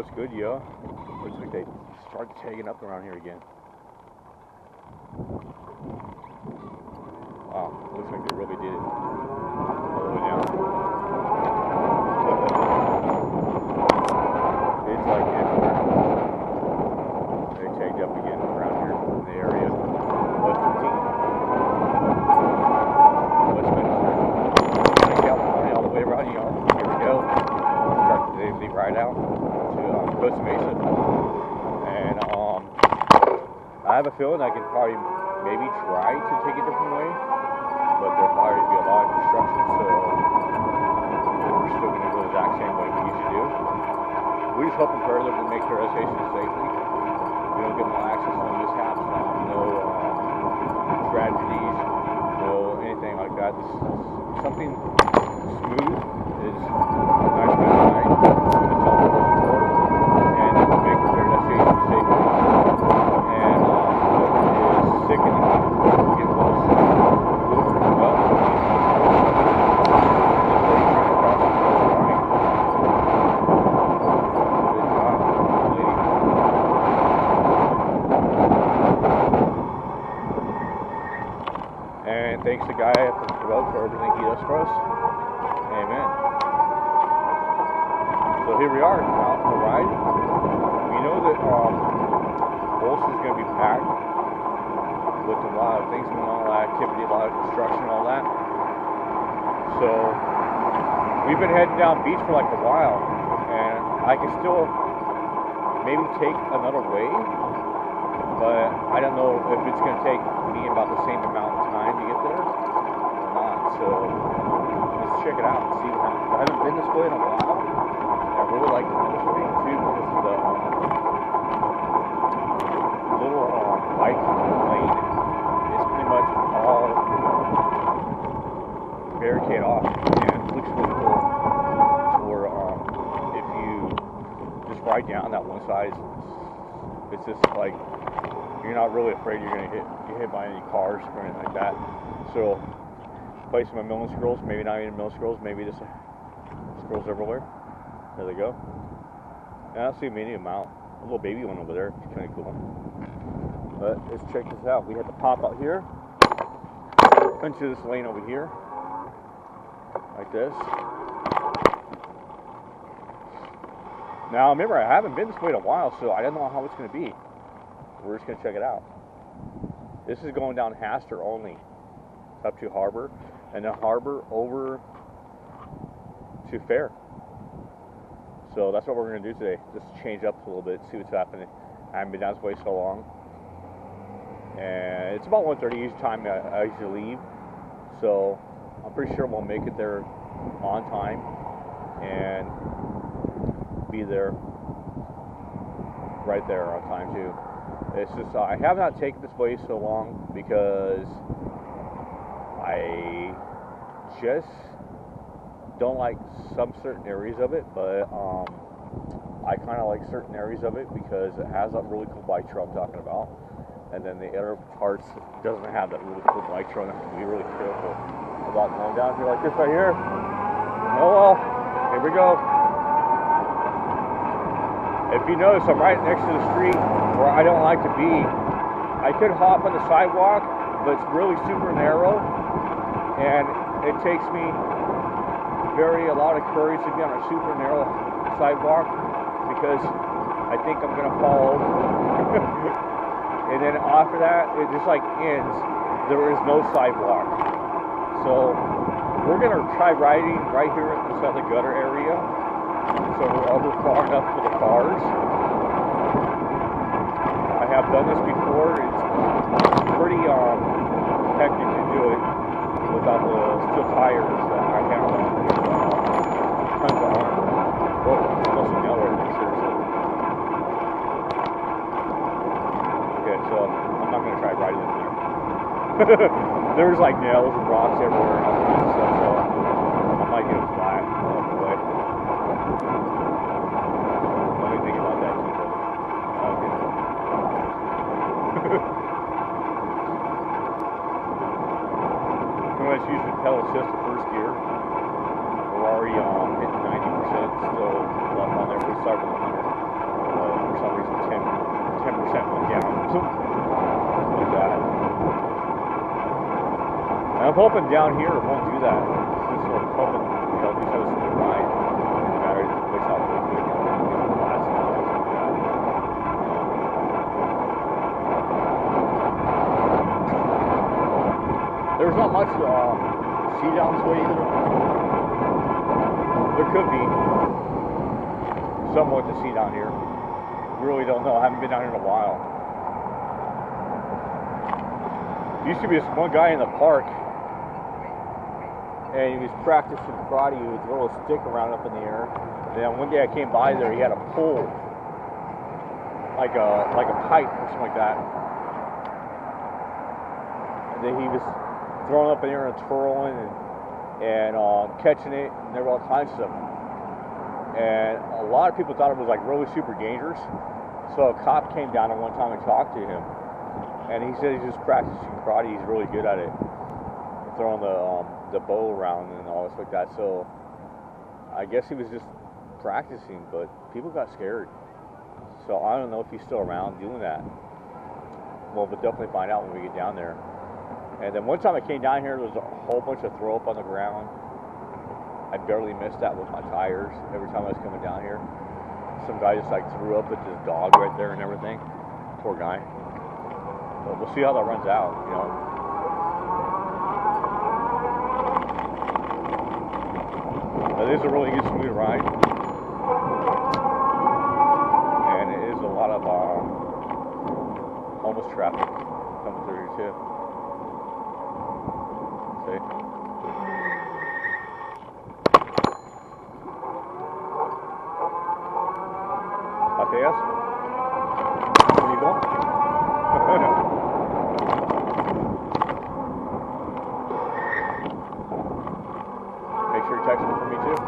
What's good, yo? Looks like they started tagging up around here again. Wow, looks like they really did it. All the way down. It's like everywhere. They tagged up again around here in the area. West 15. West California, all the way around, you know. Here we go. Start the ride out to Costa Mesa. And I have a feeling I can probably maybe try to take a different way, but there'll probably be a lot of construction, so we're still going to go the exact same way we usually do. We just hope and pray that we make the destination safely. We don't get no accidents, no mishaps, no tragedies, no anything like that. Something smooth is a nice good night. That's all we're looking for. And make their destination safely. And is sickening. It was and thanks to Guy for everything he does for us. Amen. So here we are, out on the ride. We know that Bolson's going to be packed with a lot of things going on, a lot of activity, a lot of construction, all that. So we've been heading down beach for like a while, and I can still maybe take another way, but I don't know if it's going to take me about the same amount of time to get there or not. So let's check it out and see what happens. I haven't been this way in a while. I really like to go this way too because of the little bike lane. It's pretty much all barricade off, and it looks really cool. Or if you just ride down that one side, it's just like you're not really afraid you're gonna get hit by any cars or anything like that. So place my milling squirrels, maybe not even milling squirrels, maybe just squirrels everywhere. There they go. And I don't see a medium amount. A little baby one over there. It's kind of cool. But let's check this out. We have to pop out here into this lane over here, like this. Now remember, I haven't been this way in a while, so I don't know how it's going to be. We're just going to check it out. This is going down Hastur only, up to Harbor, and then Harbor over to Fair. So that's what we're going to do today. Just change up a little bit, see what's happening. I haven't been down this way so long. And it's about 1:30 each time I usually leave. So I'm pretty sure we'll make it there on time and be there right there on time too. It's just I have not taken this way so long because I just don't like some certain areas of it, but I kind of like certain areas of it because it has that really cool bike trail I'm talking about, and then the other parts doesn't have that really cool bike trail. I have to be really careful about going down here like this right here. Oh well, here we go. If you notice, I'm right next to the street where I don't like to be. I could hop on the sidewalk, but it's really super narrow, and it takes me a lot of courage to be on a super narrow sidewalk because I think I'm going to fall over. And then after that, it just like ends. There is no sidewalk. So we're going to try riding right here inside the gutter area. So we're over far enough for the cars. I have done this before. It's pretty hectic to do it without the steel tires that I have on. Tons of arm. Whoa, almost a nail right there, seriously. Okay, so I'm not going to try riding in there. There's like nails and rocks everywhere and all that stuff, so I might get it flat along the way. Let me think about that, people. Okay. Let's use the pedal assist the first gear. We're already hitting 90%, still left on there. We start with 100. went down. Like that. And I'm hoping down here it won't do that. Just sort of hoping, you know, just have a smooth ride. Battery just puts out really quick. There's not much see down this way either. There could be somewhat to see down here. Really don't know. I haven't been down here in a while. Used to be this one guy in the park, and he was practicing karate. He would throw a stick around up in the air. And then one day I came by there, he had a pole, like a pipe or something like that. And then he was throwing up in the air and twirling and catching it, and there were all kinds of stuff. And a lot of people thought it was like really super dangerous. So a cop came down at one time and talked to him, and he said he's just practicing karate. He's really good at it, throwing the bow around and all this like that. So I guess he was just practicing, but people got scared. So I don't know if he's still around doing that. Well, we'll definitely find out when we get down there. And then one time I came down here, there was a whole bunch of throw up on the ground. I barely missed that with my tires every time I was coming down here. Some guy just like threw up with his dog right there and everything. Poor guy. But we'll see how that runs out, you know. But it is a really good smooth ride. And it is a lot of homeless traffic coming through here too. See? Yes? Where you going? Make sure you text me for me too.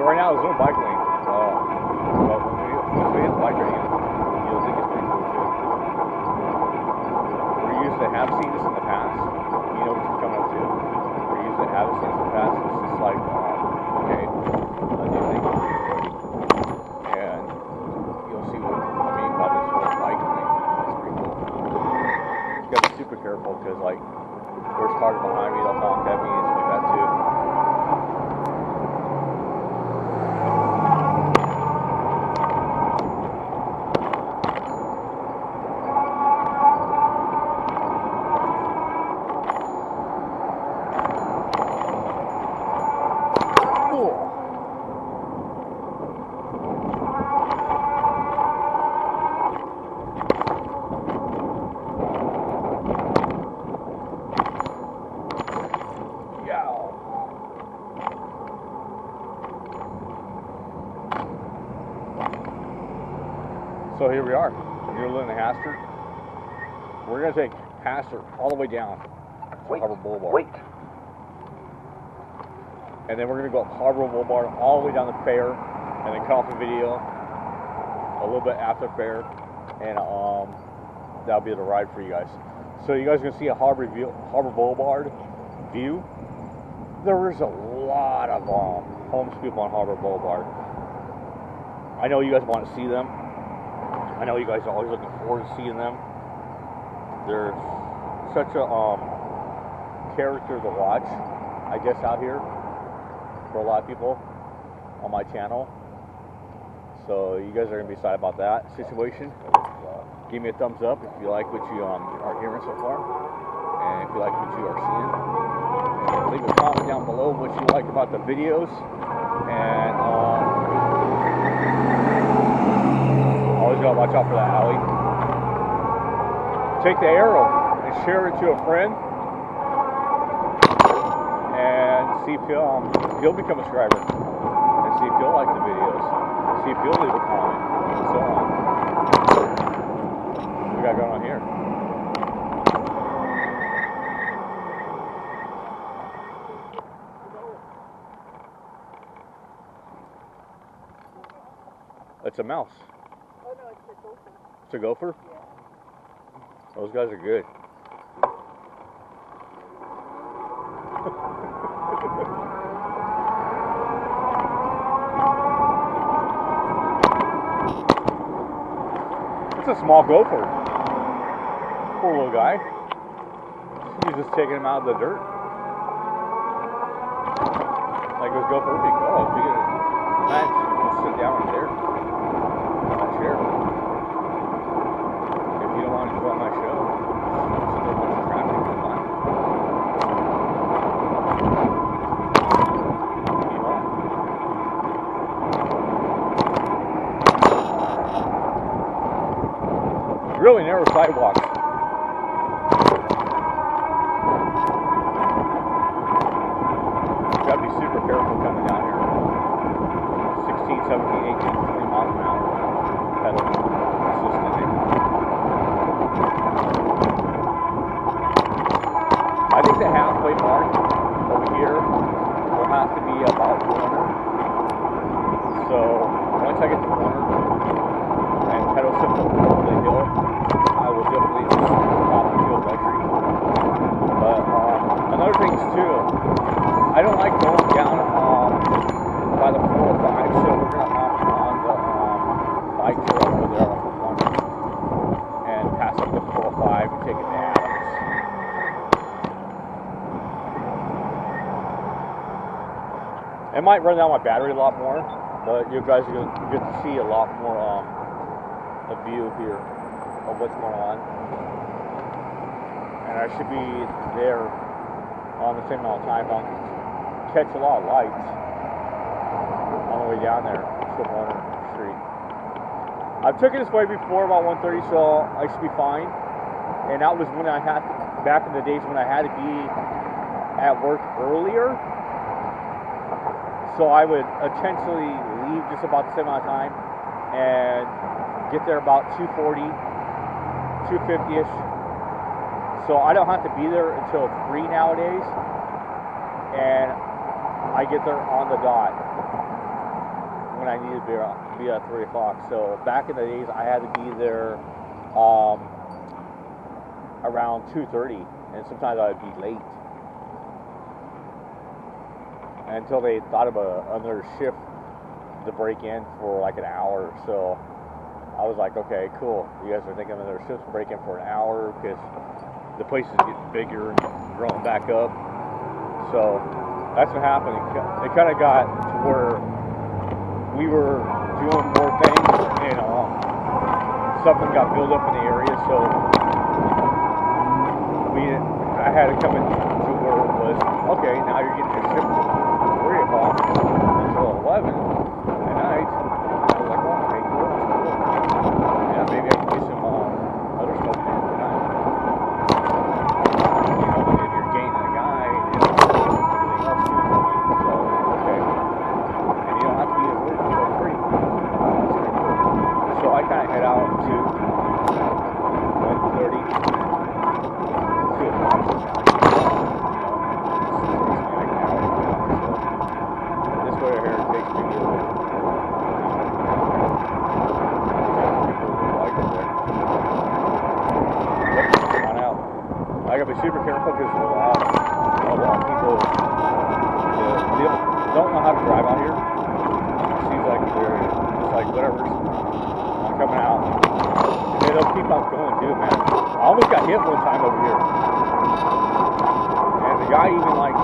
Right now, there's no bike lane. But once we hit the bike lane, you'll think it's pretty cool too. We're used to have seen this in the past. You know what you're coming up to. We're used to have seen this in the past. It's just like, okay, a new thing. And you'll see what I mean by this whole bike lane. It's pretty cool. You gotta be super careful because, like, there's cars behind me, they'll honk at me and stuff like that too. So here we are, near Lynn and Hastert. We're going to take Hastert all the way down to Harbor Boulevard. Wait. And then we're going to go up Harbor Boulevard all the way down the fair, and then cut off the video a little bit after fair, and that'll be the ride for you guys. So you guys are going to see a Harbor Boulevard view. There is a lot of homeless people on Harbor Boulevard. I know you guys want to see them. I know you guys are always looking forward to seeing them. They're such a character to watch, I guess, out here for a lot of people on my channel. So you guys are going to be excited about that situation. Give me a thumbs up if you like what you are hearing so far, and if you like what you are seeing. And leave a comment down below what you like about the videos, and always gotta watch out for that alley. Take the arrow and share it to a friend, and see if he'll become a subscriber, and see if he'll like the videos, see if he'll leave a comment, and so on. mouse? Oh no, it's a gopher. It's a gopher? Yeah. Those guys are good. It's a small gopher. Poor little guy. He's just taking him out of the dirt. Like it was gopher. Oh, nice. Let's sit down right there. On that chair. If you don't want to go on my show, sit there with the traffic and line. Really narrow sidewalks. Gotta be super careful coming down here. 16, 17, 18, 20 miles an hour. Pedal consistently. I think the halfway mark over here will have to be about 100. So once I get to 100 and pedal shift over the hill, I will definitely just stop the field entry. But another thing too, I don't like going down by the 405, so we're gonna hop on the bike trail over there on the corner and pass up the 405 and take it to Adams. It might run down my battery a lot more, but you guys are gonna get to see a lot more a view here of what's going on. And I should be there on the same amount of time. I'll catch a lot of lights on the way down there to Warner Street. I've taken this way before about 1:30, so I should be fine. And that was when I had to, back in the days when I had to be at work earlier. So I would intentionally leave just about the same amount of time and get there about 2:40, 2:50ish. So I don't have to be there until 3 nowadays, and I get there on the dot when I need to be at 3 o'clock. So back in the days, I had to be there around 2:30, and sometimes I would be late until they thought of another shift to break in for like an hour or so. I was like, okay, cool. You guys are thinking of another shift to break in for an hour because the place is getting bigger and growing back up. So that's what happened. It kind of got to where we were doing more things, and something got built up in the area. So I had to come into where it was, okay, now you're getting your shift at 3 o'clock until 11 at night. I was like, well, okay, cool. Yeah, maybe I can do some other stuff tonight. You know, and then you're gaining a guy and everything else too. So, okay. And you don't have to be at work until 3. So I kind of head out to 1:30, 2 o'clock sometimes. This way here takes me to on out. I gotta be super careful because a lot of people don't know how to drive out here. It seems like they're just like whatever's coming out. And they'll keep on going too, man. I almost got hit one time over here. And the guy even like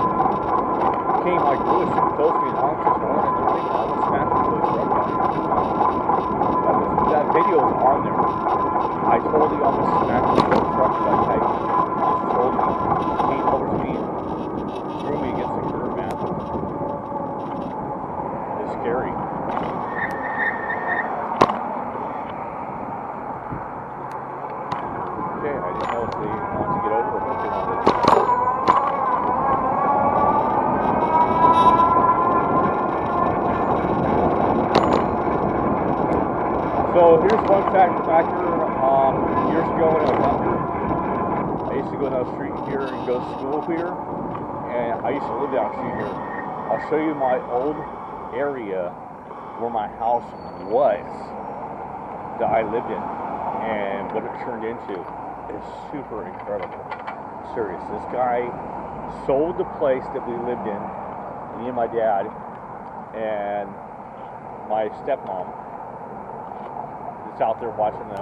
came like really super close to me and honked his horn and everything. I almost smacked into his truck out here. That video is on there. I totally almost smacked into his truck because I just totally came over to me and threw me against the curb, man. It's scary. Okay, I didn't know if they wanted to get over or what they wanted to do. So here's one factor. Years ago when I was younger, I used to go down the street here and go to school here, and I used to live down the street here. I'll show you my old area where my house was. that I lived in and what it turned into is super incredible. Serious. This guy sold the place that we lived in, me and my dad and my stepmom. It's out there watching the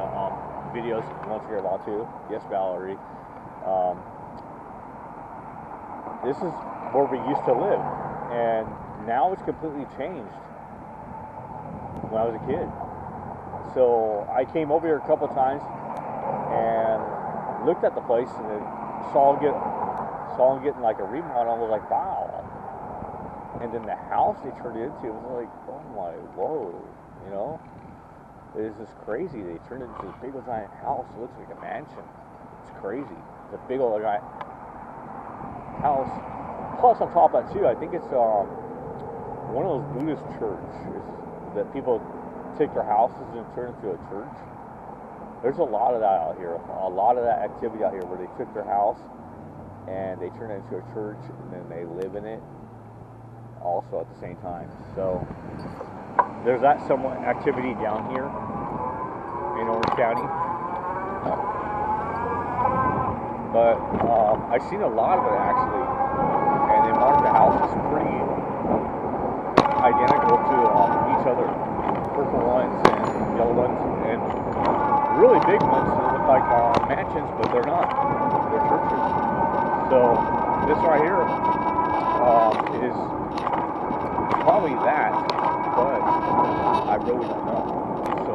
videos once in a while too. Yes, Valerie. This is where we used to live, and now it's completely changed. When I was a kid, so I came over here a couple of times and looked at the place and then saw him getting like a remodel. And I was like, wow. And then the house they turned it into, it was like, oh my, whoa, you know. It is just crazy. They turned it into this big old giant house. It looks like a mansion. It's crazy. It's a big old giant house. Plus, on top of that too, I think it's one of those Buddhist churches that people take their houses and turn into a church. There's a lot of that out here. A lot of that activity out here where they took their house and they turn it into a church and then they live in it also at the same time. So there's that somewhat activity down here in Orange County. But I've seen a lot of it actually, and they mark the houses pretty identical to each other. Purple ones and yellow ones and really big ones that look like mansions, but they're not. They're churches. So this right here is probably that, but I really don't know. So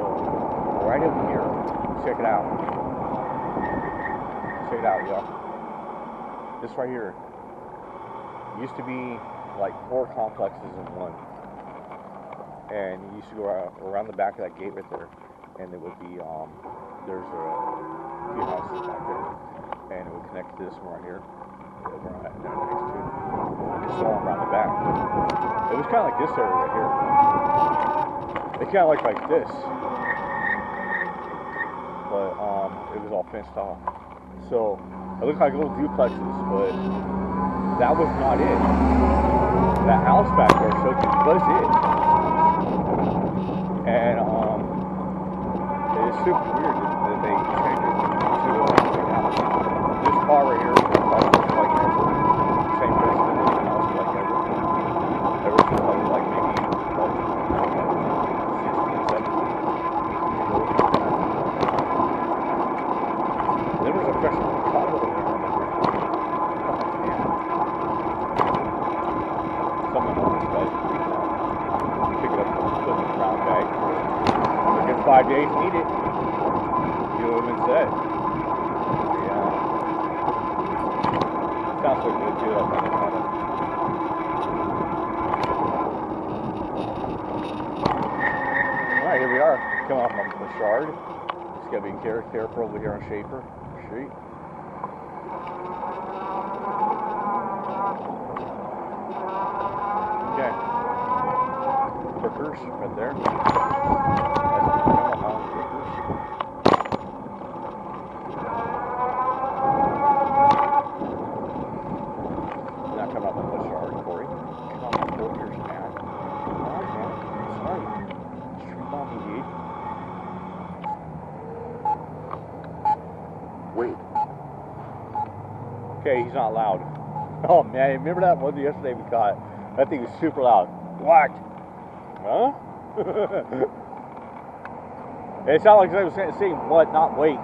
right over here, check it out. Check it out, y'all. This right here used to be like 4 complexes in one. And you used to go around the back of that gate right there, and it would be, there's a few houses back there, and it would connect to this one right here, over on that next to, and just so on around the back. It was kind of like this area right here. It kind of looked like this, but it was all fenced off. So it looked like little duplexes, but that was not it. That house back there showed you was it. And it's super weird that they changed it to a house. This car right here is like ever. Same person in this house like ever. Ever since I was like maybe 16, 17. There was a fresh car over there on the ground. Oh man. Someone on this guy's pick it up and put it in a brown bag. Within 5 days, need it. You know what I said. Yeah. Sounds so good too. I kind of. Alright, here we are. Coming off the Shard. Just gotta be careful over here on Schaefer Street. Okay. Cookers right there. Not coming up with the Shard, Corey. Come on, Cookers, man. Come on, man. Sorry. Street on me, dude. Wait. Okay, he's not loud. Oh man, remember that one yesterday we caught? That thing was super loud. Whack! Huh? It sounded like I was saying what, not wait.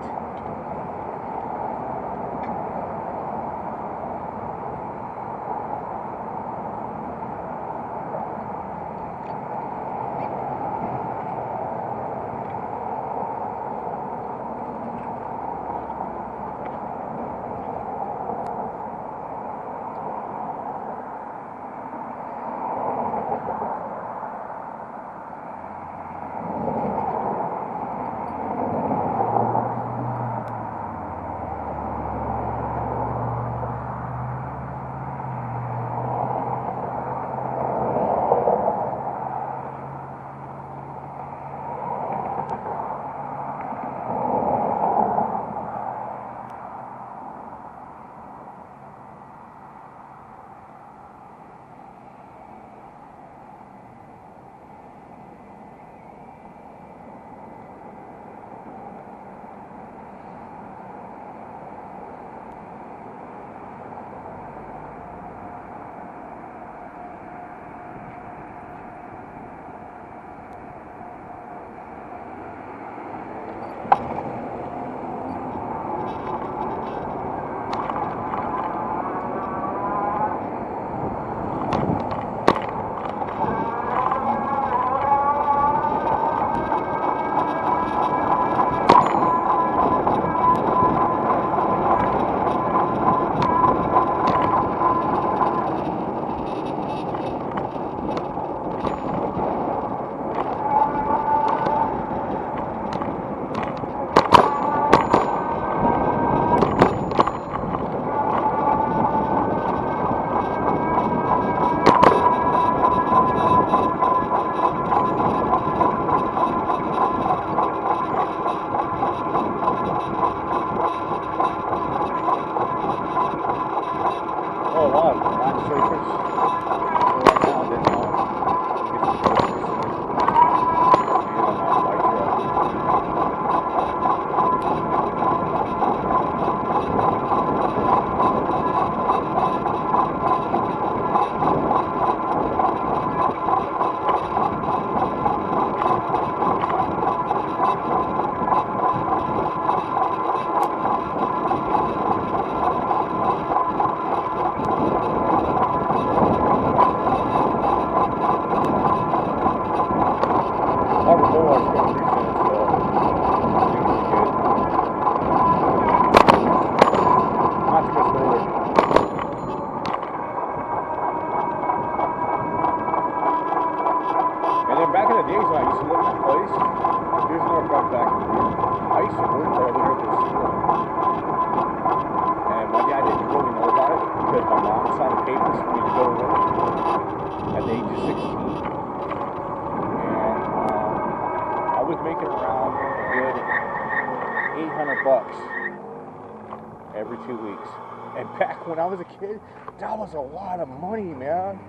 Every 2 weeks. And back when I was a kid, that was a lot of money, man.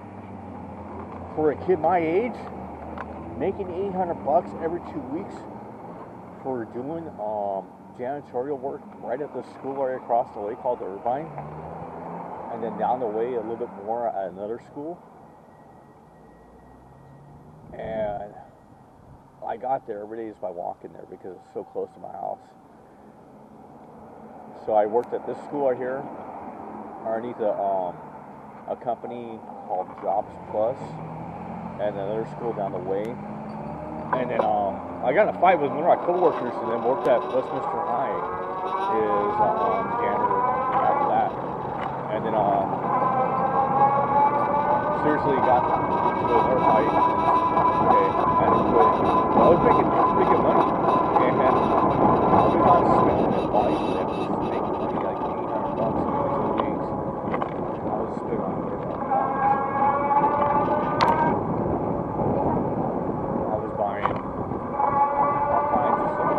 For a kid my age, making $800 every 2 weeks for doing janitorial work right at the school right across the way called the Irvine, and then down the way a little bit more at another school. And I got there every day just by walking there because it's so close to my house. So I worked at this school right here, underneath a company called Jobs Plus, and another school down the way. And then I got in a fight with one of my coworkers, and then worked at Westminster High, is janitor after that. And then seriously got to another fight. Okay, I had to quit. I was making pretty good money, and I was on spending advice and making money like $800 every 2 weeks. I was spending on I was buying all kinds of stuff,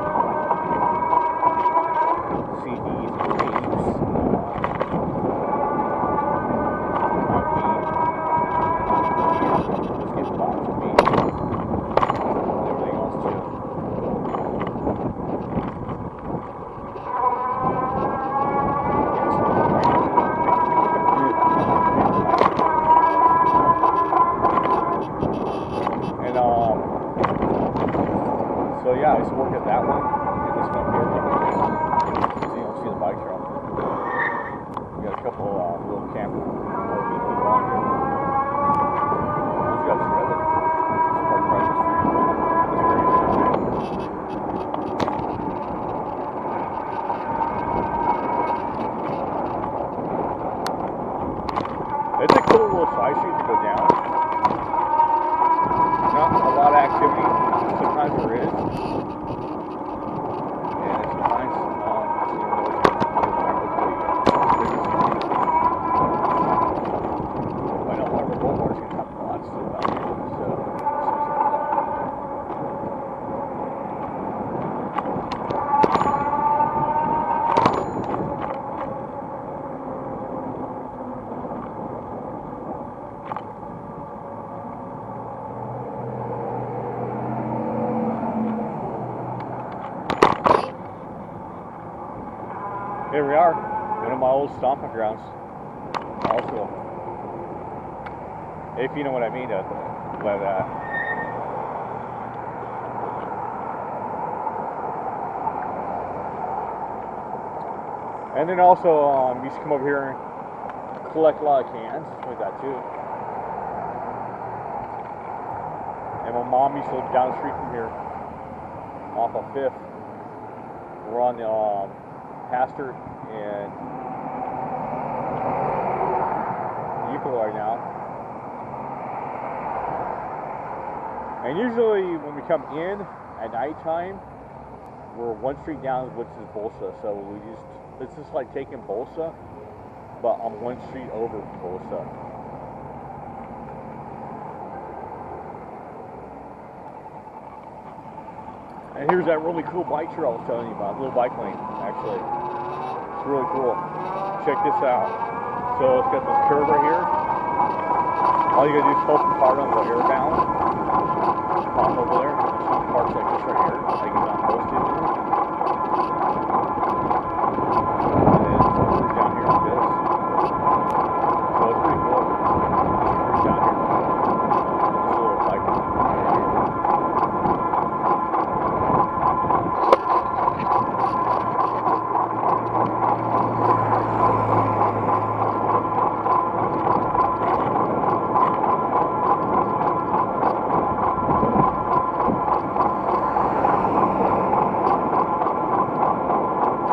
CDs and tapes, just getting boxed of meat, and everything else too. And so yeah, I used to work at that one, and this one here. You don't see the bike trail. We got a couple little camp RV people on here. Those guys shredded. It's parked right in the street. That's crazy. It's a cool little side street to go down. Not a lot of activity. Sometimes there is. And it's nice. I know Harvard Boulevard's going to have lots to do about it. So, here we are, one of my old stomping grounds. Also, if you know what I mean by that. And then also, we used to come over here and collect a lot of cans like that too. And my mom used to live down the street from here, off of 5th. We're on the Pastor and Euclid right now. And usually when we come in at nighttime, we're one street down, which is Bolsa. So it's just like taking Bolsa, but I'm one street over from Bolsa. And here's that really cool bike trail I was telling you about, little bike lane, actually. It's really cool. Check this out. So it's got this curve right here. All you gotta do is hold the car on the airbound. Pop over there. Some parts like this right here. Like it's not posted in it. And then it goes down here like this. So it's pretty cool. It's down here. This little bike lane.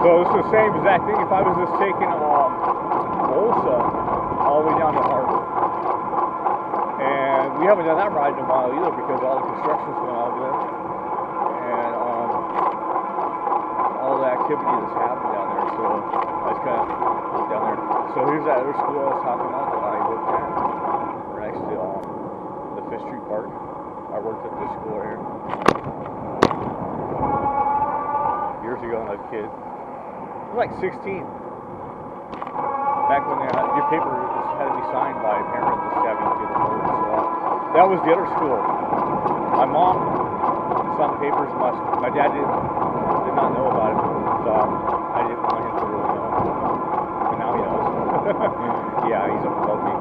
So it's the same exact thing if I was just taking Bolsa all the way down to Harbor. And we haven't done that ride in a while either because all the construction's going on over there. And all the activity that's happening down there. So I just kind of went down there. So here's that other school I was talking about that I worked at. We're next to the Fish Street Park. I worked at this school here. Years ago when I was a kid. I was like 16. Back when your paper had to be signed by a parent to have you get the vote. So that was the other school. My mom signed the papers. My dad did not know about it, so I didn't want him to really know. But now he knows. Yeah, he's up above me.